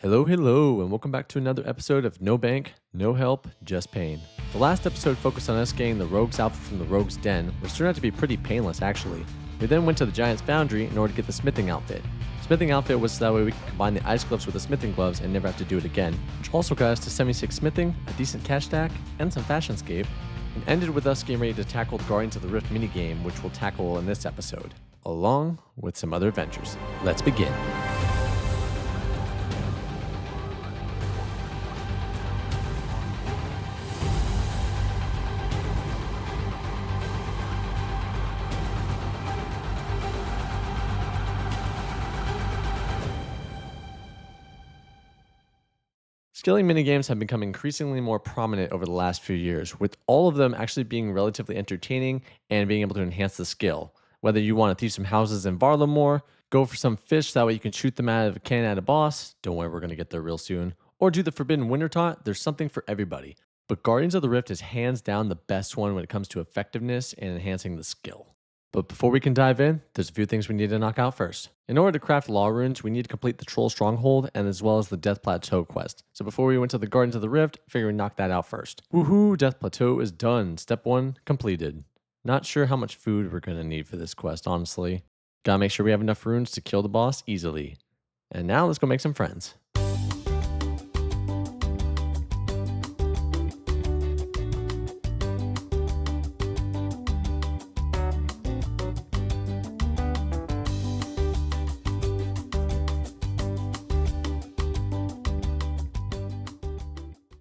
Hello, hello, and welcome back to another episode of No Bank, No Help, Just Pain. The last episode focused on us getting the Rogue's outfit from the Rogue's Den, which turned out to be pretty painless actually. We then went to the Giant's Foundry in order to get the smithing outfit. The smithing outfit was so that way we could combine the ice gloves with the smithing gloves and never have to do it again, which also got us to 76 smithing, a decent cash stack, and some fashionscape, and ended with us getting ready to tackle the Guardians of the Rift minigame, which we'll tackle in this episode, along with some other adventures. Let's begin. Skilling minigames have become increasingly more prominent over the last few years, with all of them actually being relatively entertaining and being able to enhance the skill. Whether you want to thieve some houses in Varla more, go for some fish that way you can shoot them out of a cannon at a boss, don't worry, we're going to get there real soon, or do the Forbidden Winter Taunt, there's something for everybody. But Guardians of the Rift is hands down the best one when it comes to effectiveness and enhancing the skill. But before we can dive in, there's a few things we need to knock out first. In order to craft law runes, we need to complete the Troll Stronghold and as well as the Death Plateau quest. So before we went to the Guardians of the Rift, I figured we'd knock that out first. Woohoo, Death Plateau is done. Step 1 completed. Not sure how much food we're going to need for this quest, honestly. Gotta make sure we have enough runes to kill the boss easily. And now let's go make some friends.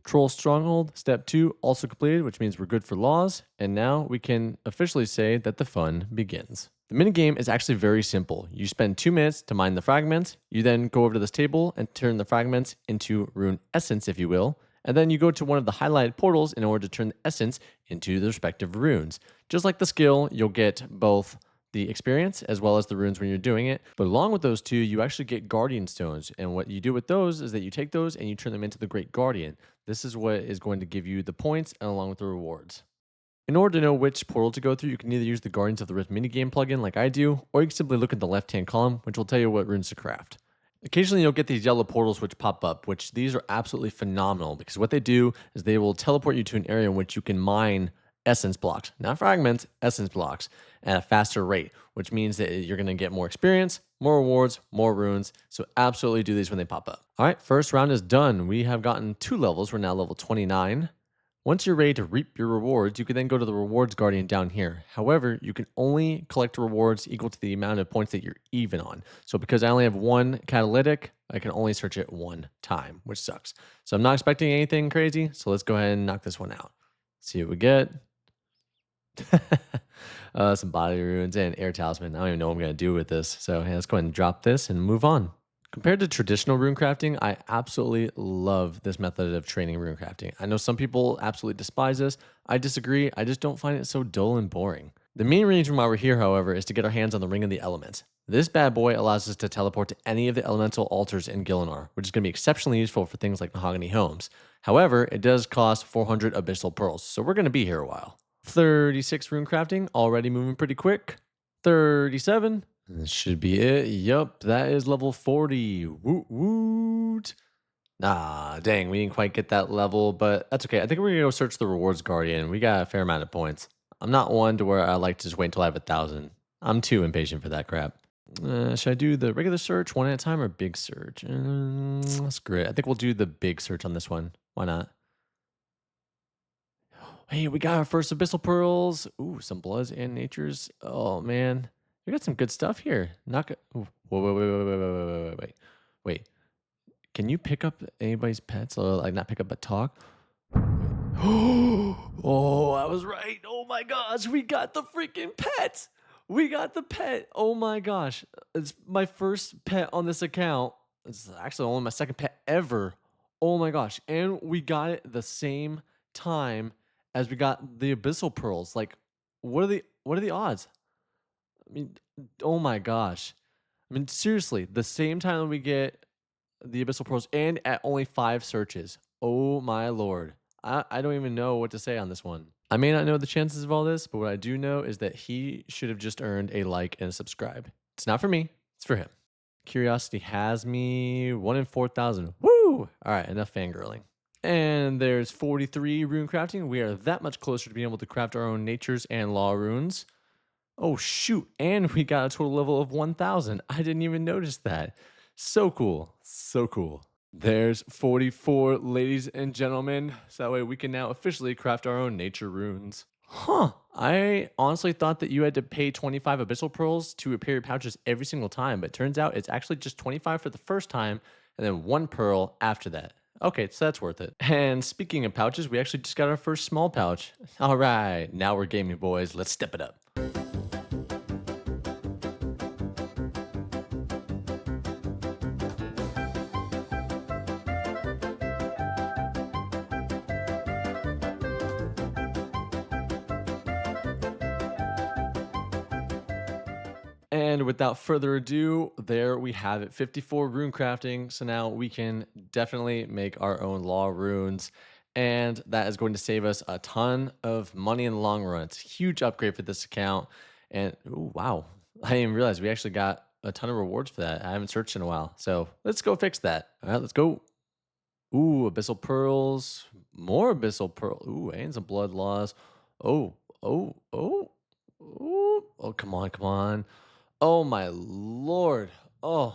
Troll Stronghold, step 2, also completed, which means we're good for laws, and now we can officially say that the fun begins. The minigame is actually very simple. You spend 2 minutes to mine the fragments, you then go over to this table and turn the fragments into rune essence, if you will, and then you go to one of the highlighted portals in order to turn the essence into the respective runes. Just like the skill, you'll get both the experience as well as the runes when you're doing it. But along with those two, you actually get guardian stones. And what you do with those is that you take those and you turn them into the great guardian. This is what is going to give you the points and along with the rewards. In order to know which portal to go through, you can either use the Guardians of the Rift minigame plugin like I do, or you can simply look at the left-hand column, which will tell you what runes to craft. Occasionally you'll get these yellow portals which pop up, which these are absolutely phenomenal because what they do is they will teleport you to an area in which you can mine essence blocks, not fragments, essence blocks at a faster rate, which means that you're going to get more experience, more rewards, more runes. So absolutely do these when they pop up. All right, first round is done. We have gotten 2 levels. We're now level 29. Once you're ready to reap your rewards, you can then go to the rewards guardian down here. However, you can only collect rewards equal to the amount of points that you're even on. So because I only have 1 catalytic, I can only search it 1 time, which sucks. So I'm not expecting anything crazy. So let's go ahead and knock this one out. See what we get. Some body runes and air talisman. I don't even know what I'm going to do with this. So yeah, let's go ahead and drop this and move on. Compared to traditional rune crafting, I absolutely love this method of training rune crafting. I know some people absolutely despise this. I disagree. I just don't find it so dull and boring. The main reason why we're here, however, is to get our hands on the Ring of the Elements. This bad boy allows us to teleport to any of the elemental altars in Gillinar, which is going to be exceptionally useful for things like mahogany homes. However, it does cost 400 Abyssal Pearls, so we're going to be here a while. 36 rune crafting, already moving pretty quick. 37. This should be it. Yup, that is level 40. Woot woot. Nah, dang, we didn't quite get that level, but that's okay. I think we're going to go search the rewards guardian. We got a fair amount of points. I'm not one to where I like to just wait until I have 1,000. I'm too impatient for that crap. Should I do the regular search one at a time or big search? Screw it. I think we'll do the big search on this one. Why not? Hey, we got our first Abyssal Pearls. Ooh, some Bloods and Natures. Oh, man. We got some good stuff here. Not good. Wait, wait. Wait. Can you pick up anybody's pets? Or, like, not pick up, but talk? Oh, I was right. Oh, my gosh. We got the freaking pet. We got the pet. Oh, my gosh. It's my first pet on this account. It's actually only my second pet ever. Oh, my gosh. And we got it the same time as we got the Abyssal Pearls. Like, what are the odds? I mean, oh my gosh. I mean, seriously, the same time that we get the Abyssal Pearls and at only 5 searches. Oh my lord. I don't even know what to say on this one. I may not know the chances of all this, but what I do know is that he should have just earned a like and a subscribe. It's not for me, it's for him. Curiosity has me 1 in 4,000. Woo! Woo! All right, enough fangirling. And there's 43 rune crafting. We are that much closer to being able to craft our own natures and law runes. Oh, shoot. And we got a total level of 1,000. I didn't even notice that. So cool. So cool. There's 44, ladies and gentlemen. So that way we can now officially craft our own nature runes. Huh. I honestly thought that you had to pay 25 Abyssal Pearls to repair your pouches every single time, but it turns out it's actually just 25 for the first time and then 1 pearl after that. Okay, so that's worth it. And speaking of pouches, we actually just got our first small pouch. All right, now we're gaming, boys. Let's step it up. And without further ado, there we have it, 54 rune crafting. So now we can definitely make our own law runes. And that is going to save us a ton of money in the long run. It's a huge upgrade for this account. And ooh, wow, I didn't even realize we actually got a ton of rewards for that. I haven't searched in a while. So let's go fix that. All right, let's go. Ooh, Abyssal Pearls, more Abyssal Pearl. Ooh, and some blood laws. Oh, oh, oh, oh, oh, come on, come on. Oh my lord. Oh,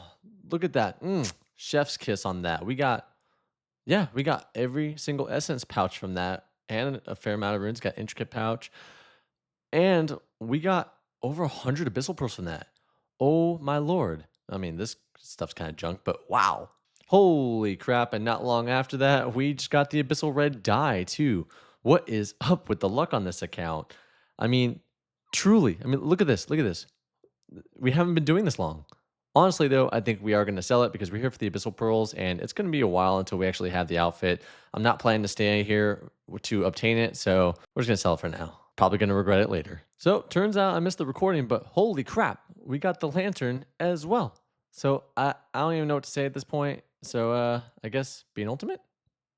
look at that. Chef's kiss on that. We got every single essence pouch from that and a fair amount of runes. Got intricate pouch. And we got over 100 Abyssal Pearls from that. Oh my lord. I mean, this stuff's kind of junk, but wow. Holy crap. And not long after that, we just got the Abyssal Red dye too. What is up with the luck on this account? I mean, truly. I mean, look at this. Look at this. We haven't been doing this long. Honestly, though, I think we are going to sell it because we're here for the Abyssal Pearls, and it's going to be a while until we actually have the outfit. I'm not planning to stay here to obtain it, so we're just going to sell it for now. Probably going to regret it later. So, turns out I missed the recording, but holy crap, we got the lantern as well. So, I don't even know what to say at this point. So, I guess be an ultimate?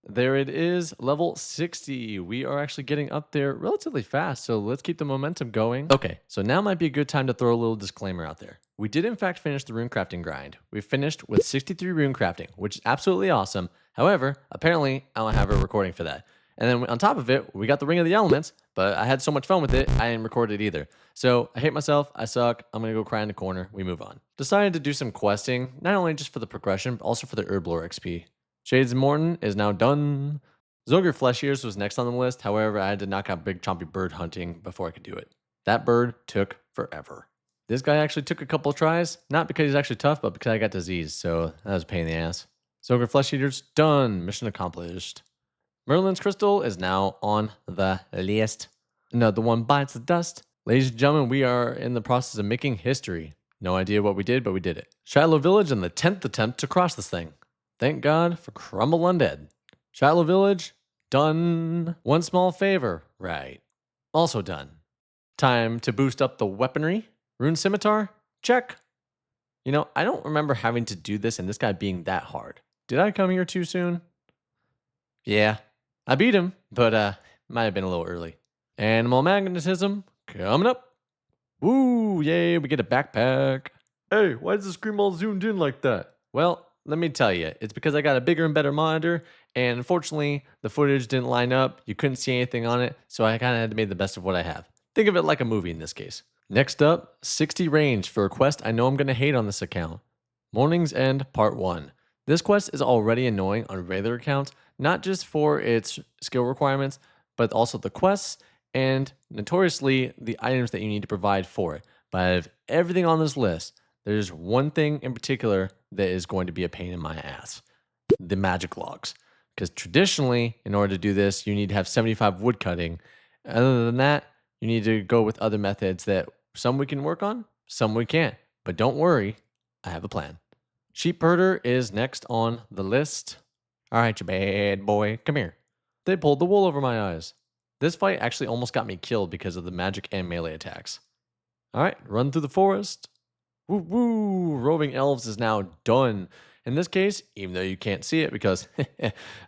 There it is, level 60. We are actually getting up there relatively fast, so let's keep the momentum going. Okay, so now might be a good time to throw a little disclaimer out there. We did in fact finish the runecrafting grind. We finished with 63 runecrafting, which is absolutely awesome. However, apparently I don't have a recording for that. And then on top of it, we got the Ring of the Elements, but I had so much fun with it, I didn't record it either. So I hate myself, I suck, I'm gonna go cry in the corner, we move on. Decided to do some questing, not only just for the progression, but also for the herb lore XP. Shades of Mort'ton is now done. Zogre Flesh Ears was next on the list. However, I had to knock out big chompy bird hunting before I could do it. That bird took forever. This guy actually took a couple of tries, not because he's actually tough, but because I got disease, so that was a pain in the ass. Zogre Flesh Eaters, done. Mission accomplished. Merlin's Crystal is now on the list. Another one bites the dust. Ladies and gentlemen, we are in the process of making history. No idea what we did, but we did it. Shilo Village and the 10th attempt to cross this thing. Thank God for Crumble Undead. Shilo Village, done. One small favor, right. Also done. Time to boost up the weaponry. Rune Scimitar, check. You know, I don't remember having to do this and this guy being that hard. Did I come here too soon? Yeah, I beat him, but might have been a little early. Animal Magnetism, coming up. Woo, yay, we get a backpack. Hey, why is the screen all zoomed in like that? Well, let me tell you, it's because I got a bigger and better monitor, and unfortunately, the footage didn't line up. You couldn't see anything on it, so I kind of had to make the best of what I have. Think of it like a movie in this case. Next up, 60 range for a quest I know I'm going to hate on this account. Morning's End Part 1. This quest is already annoying on regular accounts, not just for its skill requirements, but also the quests and notoriously the items that you need to provide for it. But out of everything on this list, there's one thing in particular that is going to be a pain in my ass. The magic logs. Because traditionally, in order to do this, you need to have 75 wood cutting. Other than that, you need to go with other methods that some we can work on, some we can't. But don't worry, I have a plan. Sheep herder is next on the list. All right, you bad boy, come here. They pulled the wool over my eyes. This fight actually almost got me killed because of the magic and melee attacks. All right, run through the forest. Woo woo, roving elves is now done. In this case, even though you can't see it because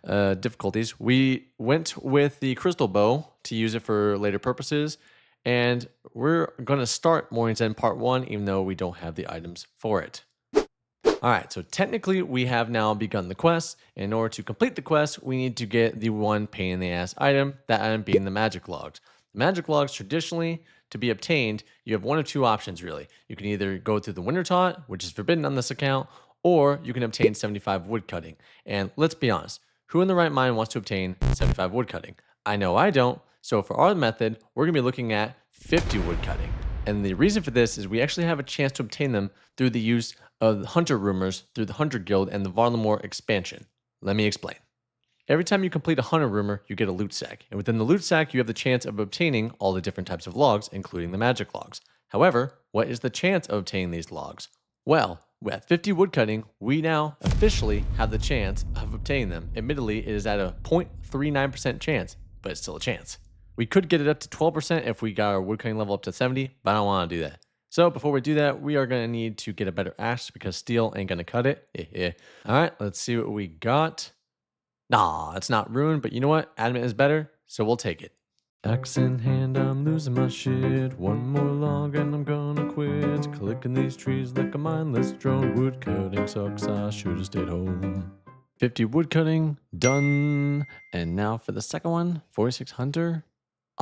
difficulties, we went with the crystal bow to use it for later purposes. And we're going to start Morning's End Part 1, even though we don't have the items for it. All right, so technically we have now begun the quest. In order to complete the quest, we need to get the one pain in the ass item, that item being the magic logs. The magic logs traditionally, to be obtained, you have one of two options really. You can either go through the winter taunt, which is forbidden on this account, or you can obtain 75 wood cutting. And let's be honest, who in the right mind wants to obtain 75 wood cutting? I know I don't. So for our method, we're gonna be looking at 50 wood cutting. And the reason for this is we actually have a chance to obtain them through the use of Hunter Rumors through the Hunter Guild and the Varlamore expansion. Let me explain. Every time you complete a Hunter Rumor, you get a loot sack. And within the loot sack, you have the chance of obtaining all the different types of logs, including the magic logs. However, what is the chance of obtaining these logs? Well, at 50 woodcutting, we now officially have the chance of obtaining them. Admittedly, it is at a 0.39% chance, but it's still a chance. We could get it up to 12% if we got our woodcutting level up to 70, but I don't want to do that. So before we do that, we are going to need to get a better axe because steel ain't going to cut it. All right, let's see what we got. Nah, it's not ruined, but you know what? Adamant is better, so we'll take it. Axe in hand, I'm losing my shit. One more log and I'm gonna quit. Clicking these trees like a mindless drone. Wood cutting sucks, I should've stayed home. 50 wood cutting, done. And now for the second one, 46 Hunter,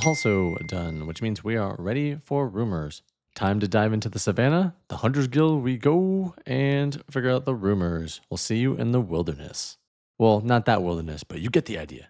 also done, which means we are ready for rumors. Time to dive into the savannah, the Hunters Guild we go, and figure out the rumors. We'll see you in the wilderness. Well, not that wilderness, but you get the idea.